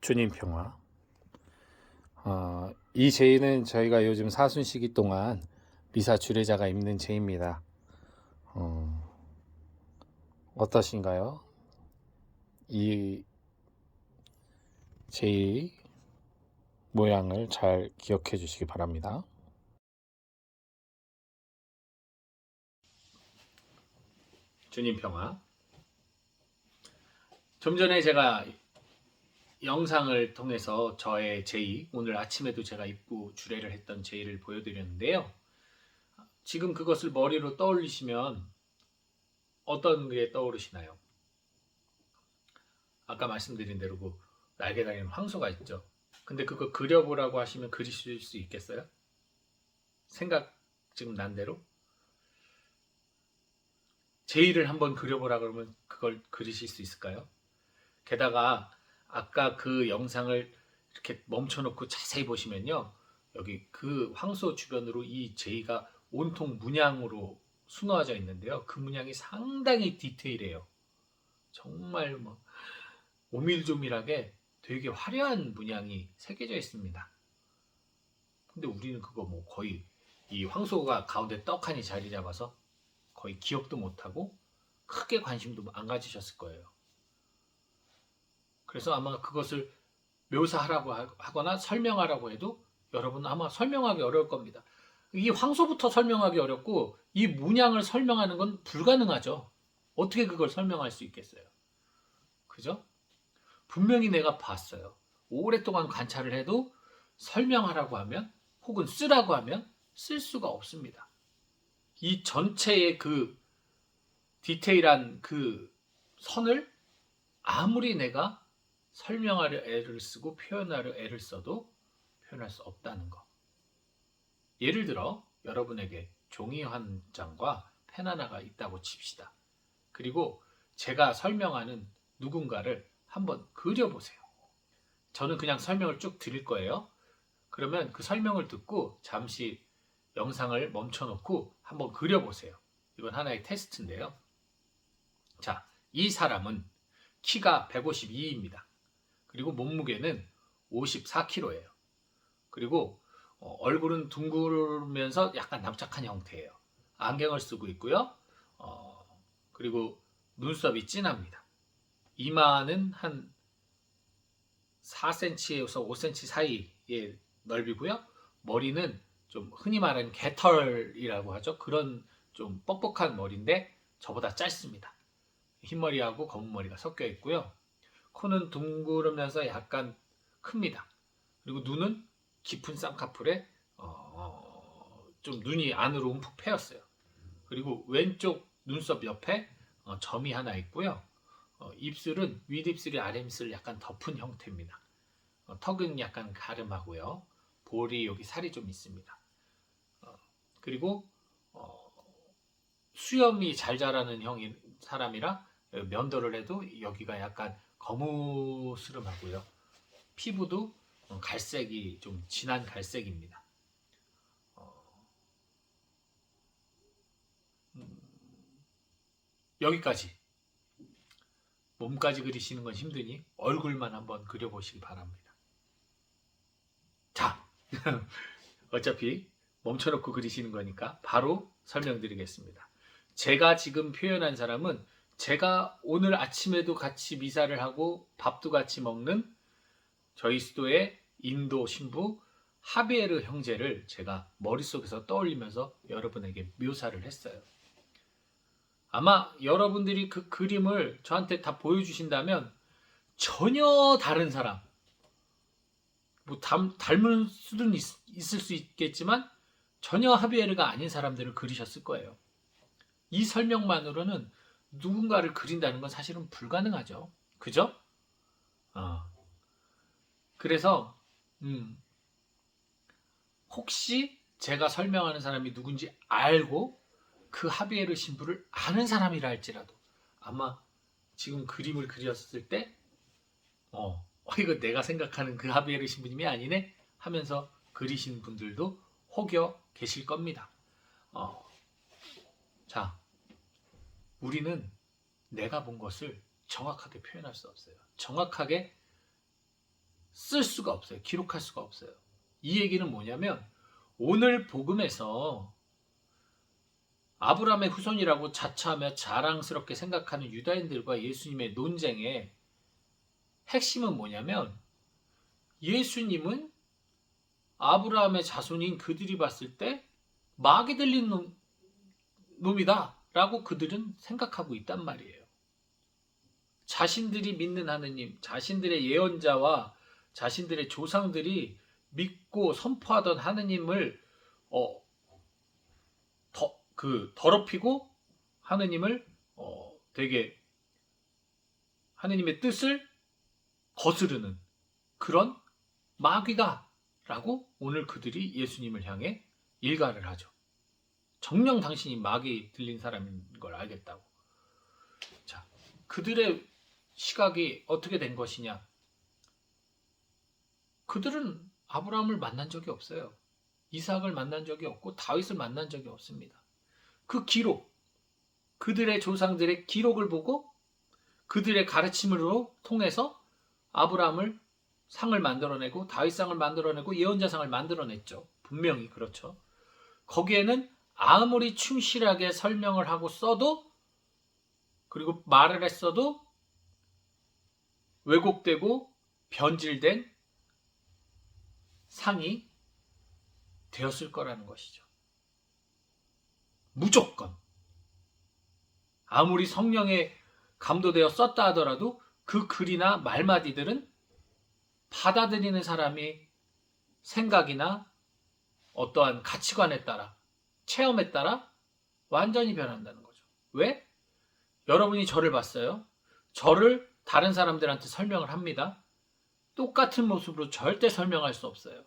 주님 평화. 이 제의는 저희가 요즘 사순 시기 동안 미사 주례자가 입는 제의입니다. 어떠신가요? 이 제의 모양을 잘 기억해 주시기 바랍니다. 주님 평화. 좀 전에 제가 영상을 통해서 저의 제의, 오늘 아침에도 제가 입고 주례를 했던 제의를 보여드렸는데요. 지금 그것을 머리로 떠올리시면 어떤 게 떠오르시나요? 아까 말씀드린 대로 그 날개 달린 황소가 있죠. 근데 그거 그려보라고 하시면 그리실 수 있겠어요? 생각 지금 난 대로? 제의를 한번 그려보라 그러면 그걸 그리실 수 있을까요? 게다가 아까 그 영상을 이렇게 멈춰놓고 자세히 보시면요. 여기 그 황소 주변으로 이 제의가 온통 문양으로 수놓아져 있는데요. 그 문양이 상당히 디테일해요. 정말 뭐 오밀조밀하게 되게 화려한 문양이 새겨져 있습니다. 근데 우리는 그거 뭐 거의 이 황소가 가운데 떡하니 자리 잡아서 거의 기억도 못하고 크게 관심도 안 가지셨을 거예요. 그래서 아마 그것을 묘사하라고 하거나 설명하라고 해도 여러분 아마 설명하기 어려울 겁니다. 이 황소부터 설명하기 어렵고 이 문양을 설명하는 건 불가능하죠. 어떻게 그걸 설명할 수 있겠어요? 그죠? 분명히 내가 봤어요. 오랫동안 관찰을 해도 설명하라고 하면 혹은 쓰라고 하면 쓸 수가 없습니다. 이 전체의 그 디테일한 그 선을 아무리 내가 설명하려 애를 쓰고 표현하려 애를 써도 표현할 수 없다는 거. 예를 들어 여러분에게 종이 한 장과 펜 하나가 있다고 칩시다. 그리고 제가 설명하는 누군가를 한번 그려보세요. 저는 그냥 설명을 쭉 드릴 거예요. 그러면 그 설명을 듣고 잠시 영상을 멈춰놓고 한번 그려보세요. 이건 하나의 테스트인데요. 자, 이 사람은 키가 152입니다. 그리고 몸무게는 54kg예요. 그리고 얼굴은 둥글면서 약간 납작한 형태예요. 안경을 쓰고 있고요. 그리고 눈썹이 진합니다. 이마는 한 4cm에서 5cm 사이의 넓이고요. 머리는 좀 흔히 말하는 개털이라고 하죠. 그런 좀 뻑뻑한 머리인데 저보다 짧습니다. 흰머리하고 검은 머리가 섞여 있고요. 코는 둥그러면서 약간 큽니다. 그리고 눈은 깊은 쌍꺼풀에 좀 눈이 안으로 움푹 패였어요. 그리고 왼쪽 눈썹 옆에 점이 하나 있고요. 입술은 윗입술이 아랫입술을 약간 덮은 형태입니다. 턱은 약간 가름하고요. 볼이 여기 살이 좀 있습니다. 그리고 수염이 잘 자라는 사람이라 면도를 해도 여기가 약간 거무스름하고요. 피부도 갈색이 좀 진한 갈색입니다. 여기까지. 몸까지 그리시는 건 힘드니 얼굴만 한번 그려보시기 바랍니다. 자, 어차피 멈춰놓고 그리시는 거니까 바로 설명드리겠습니다. 제가 지금 표현한 사람은 제가 오늘 아침에도 같이 미사를 하고 밥도 같이 먹는 저희 수도의 인도 신부 하비에르 형제를 제가 머릿속에서 떠올리면서 여러분에게 묘사를 했어요. 아마 여러분들이 그 그림을 저한테 다 보여주신다면 전혀 다른 사람, 뭐 닮은 수는 있을 수 있겠지만 전혀 하비에르가 아닌 사람들을 그리셨을 거예요. 이 설명만으로는 누군가를 그린다는 건 사실은 불가능하죠. 그죠? 그래서 혹시 제가 설명하는 사람이 누군지 알고 그 하비에르 신부를 아는 사람이라 할지라도 아마 지금 그림을 그렸을 때 이거 내가 생각하는 그 하비에르 신부님이 아니네 하면서 그리신 분들도 혹여 계실 겁니다. 자, 우리는 내가 본 것을 정확하게 표현할 수 없어요. 정확하게 쓸 수가 없어요. 기록할 수가 없어요. 이 얘기는 뭐냐면 오늘 복음에서 아브라함의 후손이라고 자처하며 자랑스럽게 생각하는 유다인들과 예수님의 논쟁의 핵심은 뭐냐면 예수님은 아브라함의 자손인 그들이 봤을 때 마귀 들린 놈이다 라고 그들은 생각하고 있단 말이에요. 자신들이 믿는 하느님, 자신들의 예언자와 자신들의 조상들이 믿고 선포하던 하느님을 더럽히고 하느님을 되게 하느님의 뜻을 거스르는 그런 마귀다라고 오늘 그들이 예수님을 향해 일갈을 하죠. 정녕 당신이 마귀 들린 사람인 걸 알겠다고. 자, 그들의 시각이 어떻게 된 것이냐? 그들은 아브라함을 만난 적이 없어요. 이삭을 만난 적이 없고 다윗을 만난 적이 없습니다. 그 기록, 그들의 조상들의 기록을 보고 그들의 가르침으로 통해서 아브라함을 상을 만들어내고 다윗상을 만들어내고 예언자상을 만들어냈죠. 분명히 그렇죠. 거기에는 아무리 충실하게 설명을 하고 써도 그리고 말을 했어도 왜곡되고 변질된 상이 되었을 거라는 것이죠. 무조건. 아무리 성령에 감도되어 썼다 하더라도 그 글이나 말마디들은 받아들이는 사람이 생각이나 어떠한 가치관에 따라 체험에 따라 완전히 변한다는 거죠. 왜? 여러분이 저를 봤어요. 저를 다른 사람들한테 설명을 합니다. 똑같은 모습으로 절대 설명할 수 없어요.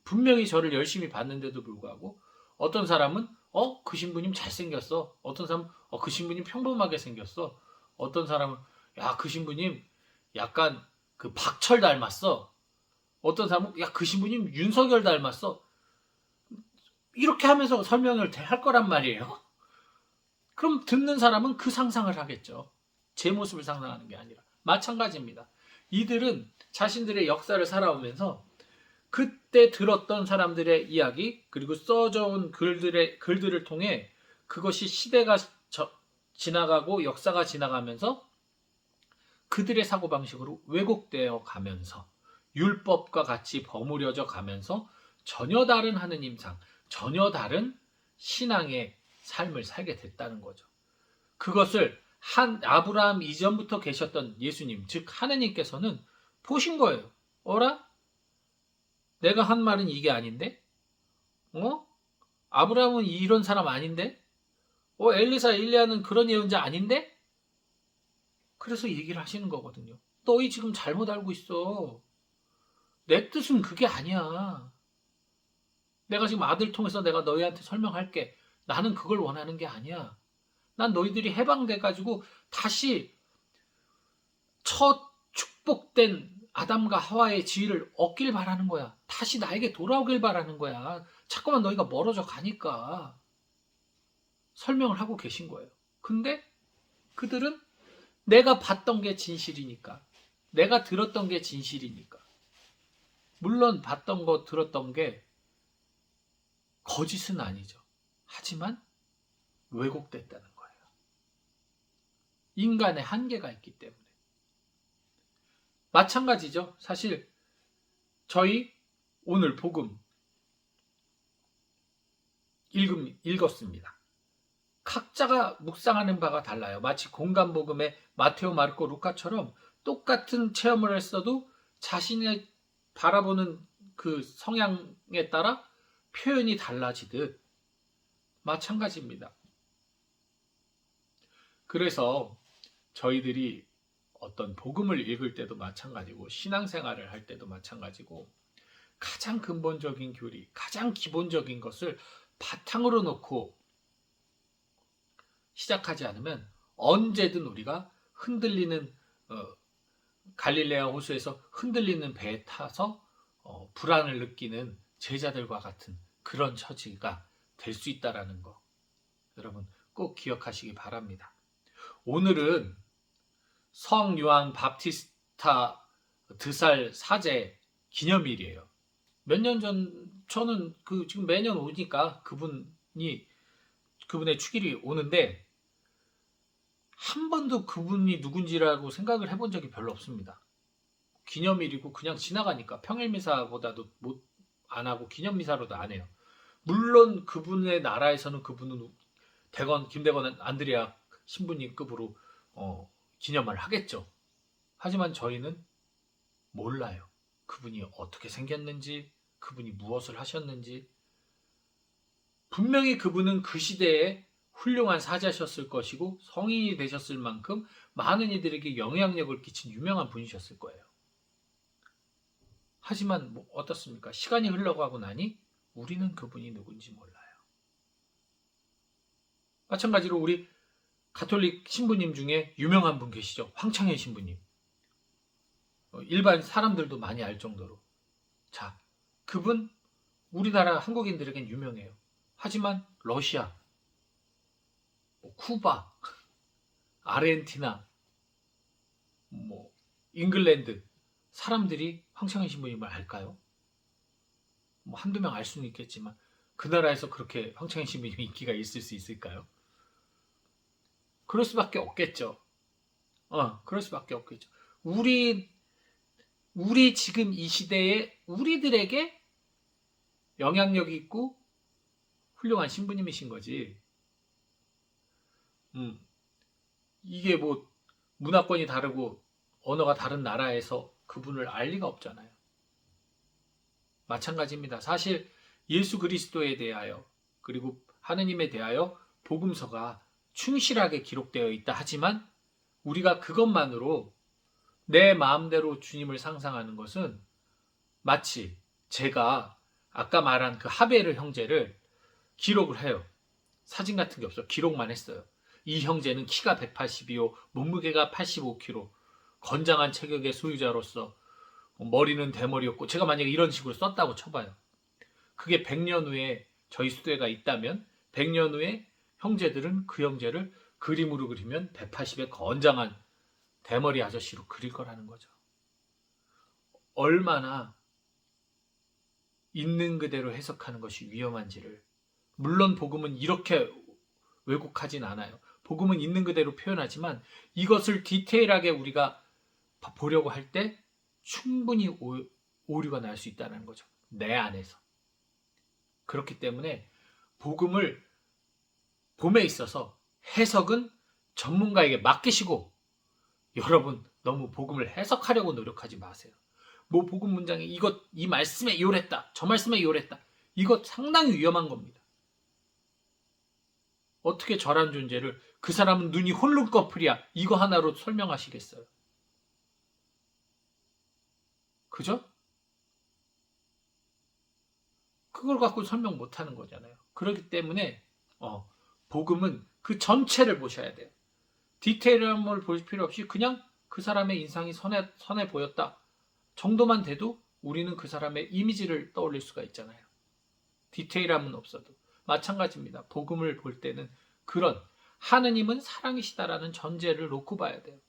분명히 저를 열심히 봤는데도 불구하고 어떤 사람은 그 신부님 잘생겼어. 어떤 사람은 그 신부님 평범하게 생겼어. 어떤 사람은 야, 그 신부님 약간 그 박철 닮았어. 어떤 사람은 야, 그 신부님 윤석열 닮았어. 이렇게 하면서 설명을 할 거란 말이에요. 그럼 듣는 사람은 그 상상을 하겠죠. 제 모습을 상상하는 게 아니라. 마찬가지입니다. 이들은 자신들의 역사를 살아오면서 그때 들었던 사람들의 이야기 그리고 써져 온 글들을 통해 그것이 시대가 지나가고 역사가 지나가면서 그들의 사고방식으로 왜곡되어 가면서 율법과 같이 버무려져 가면서 전혀 다른 하느님상, 전혀 다른 신앙의 삶을 살게 됐다는 거죠. 그것을 아브라함 이전부터 계셨던 예수님, 즉 하느님께서는 보신 거예요. 어라? 내가 한 말은 이게 아닌데? 아브라함은 이런 사람 아닌데? 엘리사, 엘리야는 그런 예언자 아닌데? 그래서 얘기를 하시는 거거든요. 너희 지금 잘못 알고 있어. 내 뜻은 그게 아니야. 내가 지금 아들 통해서 내가 너희한테 설명할게. 나는 그걸 원하는 게 아니야. 난 너희들이 해방돼가지고 다시 첫 축복된 아담과 하와의 지위를 얻길 바라는 거야. 다시 나에게 돌아오길 바라는 거야. 자꾸만 너희가 멀어져 가니까 설명을 하고 계신 거예요. 근데 그들은 내가 봤던 게 진실이니까, 내가 들었던 게 진실이니까, 물론 봤던 거 들었던 게 거짓은 아니죠. 하지만 왜곡됐다는 거예요. 인간의 한계가 있기 때문에. 마찬가지죠. 사실 저희 오늘 복음 읽었습니다. 각자가 묵상하는 바가 달라요. 마치 공간복음의 마테오, 마르코, 루카처럼 똑같은 체험을 했어도 자신의 바라보는 그 성향에 따라 표현이 달라지듯 마찬가지입니다. 그래서 저희들이 어떤 복음을 읽을 때도 마찬가지고 신앙생활을 할 때도 마찬가지고 가장 근본적인 교리, 가장 기본적인 것을 바탕으로 놓고 시작하지 않으면 언제든 우리가 흔들리는 갈릴레아 호수에서 흔들리는 배에 타서 불안을 느끼는 제자들과 같은 그런 처지가 될 수 있다는 거 여러분 꼭 기억하시기 바랍니다. 오늘은 성 요한 밥티스타 드살 사제 기념일이에요. 몇 년 전 저는 지금 매년 오니까 그분의 축일이 오는데 한 번도 그분이 누군지라고 생각을 해본 적이 별로 없습니다. 기념일이고 그냥 지나가니까 평일미사보다도 안 하고 기념미사로도 안 해요. 물론 그분의 나라에서는 그분은 김대건 안드레아 신부님급으로 기념을 하겠죠. 하지만 저희는 몰라요. 그분이 어떻게 생겼는지, 그분이 무엇을 하셨는지. 분명히 그분은 그 시대에 훌륭한 사자셨을 것이고 성인이 되셨을 만큼 많은 이들에게 영향력을 끼친 유명한 분이셨을 거예요. 하지만 어떻습니까? 시간이 흘러가고 나니 우리는 그분이 누군지 몰라요. 마찬가지로 우리 가톨릭 신부님 중에 유명한 분 계시죠? 황창현 신부님. 일반 사람들도 많이 알 정도로. 자, 그분 우리나라 한국인들에겐 유명해요. 하지만 러시아, 쿠바, 아르헨티나, 잉글랜드 사람들이 황창현 신부님을 알까요? 한두 명 알 수는 있겠지만 그 나라에서 그렇게 황창현 신부님 인기가 있을 수 있을까요? 그럴 수밖에 없겠죠. 그럴 수밖에 없겠죠. 우리 지금 이 시대에 우리들에게 영향력이 있고 훌륭한 신부님이신 거지. 이게 문화권이 다르고 언어가 다른 나라에서 그분을 알 리가 없잖아요. 마찬가지입니다. 사실 예수 그리스도에 대하여 그리고 하느님에 대하여 복음서가 충실하게 기록되어 있다 하지만 우리가 그것만으로 내 마음대로 주님을 상상하는 것은 마치 제가 아까 말한 그 하베르 형제를 기록을 해요. 사진 같은 게 없어요. 기록만 했어요. 이 형제는 키가 180이요. 몸무게가 85kg. 건장한 체격의 소유자로서 머리는 대머리였고 제가 만약에 이런 식으로 썼다고 쳐봐요. 그게 100년 후에 저희 수대가 있다면 100년 후에 형제들은 그 형제를 그림으로 그리면 180의 건장한 대머리 아저씨로 그릴 거라는 거죠. 얼마나 있는 그대로 해석하는 것이 위험한지를. 물론 복음은 이렇게 왜곡하진 않아요. 복음은 있는 그대로 표현하지만 이것을 디테일하게 우리가 보려고 할 때 충분히 오류가 날 수 있다는 거죠. 내 안에서. 그렇기 때문에 복음을 봄에 있어서 해석은 전문가에게 맡기시고 여러분 너무 복음을 해석하려고 노력하지 마세요. 복음 문장에 이 말씀에 요랬다. 저 말씀에 요랬다. 이거 상당히 위험한 겁니다. 어떻게 저런 존재를 그 사람은 눈이 홀름꺼풀이야. 이거 하나로 설명하시겠어요? 그죠? 그걸 갖고 설명 못하는 거잖아요. 그렇기 때문에 복음은 그 전체를 보셔야 돼요. 디테일한 걸 볼 필요 없이 그냥 그 사람의 인상이 선해 보였다 정도만 돼도 우리는 그 사람의 이미지를 떠올릴 수가 있잖아요. 디테일함은 없어도. 마찬가지입니다. 복음을 볼 때는 그런 하느님은 사랑이시다라는 전제를 놓고 봐야 돼요.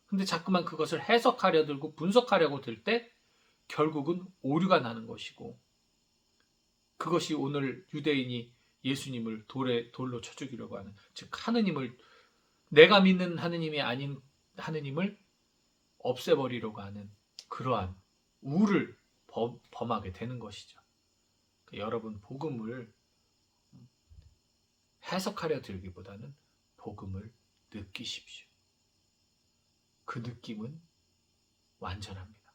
근데 자꾸만 그것을 해석하려 들고 분석하려고 들 때 결국은 오류가 나는 것이고 그것이 오늘 유대인이 예수님을 돌로 쳐 죽이려고 하는, 즉 하느님을, 내가 믿는 하느님이 아닌 하느님을 없애버리려고 하는 그러한 우를 범하게 되는 것이죠. 여러분 복음을 해석하려 들기보다는 복음을 느끼십시오. 그 느낌은 완전합니다.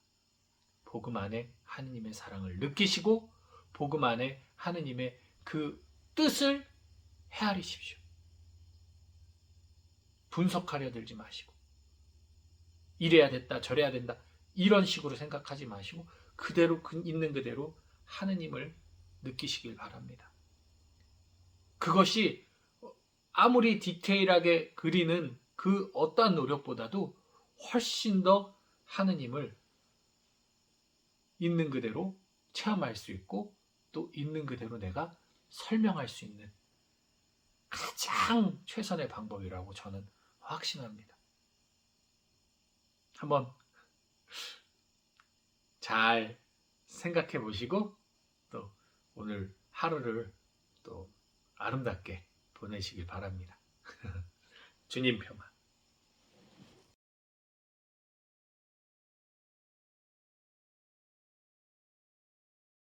복음 안에 하느님의 사랑을 느끼시고 복음 안에 하느님의 그 뜻을 헤아리십시오. 분석하려 들지 마시고 이래야 됐다 저래야 된다 이런 식으로 생각하지 마시고 그대로 있는 그대로 하느님을 느끼시길 바랍니다. 그것이 아무리 디테일하게 그리는 그 어떠한 노력보다도 훨씬 더 하느님을 있는 그대로 체험할 수 있고 또 있는 그대로 내가 설명할 수 있는 가장 최선의 방법이라고 저는 확신합니다. 한번 잘 생각해 보시고 또 오늘 하루를 또 아름답게 보내시길 바랍니다. 주님 평안.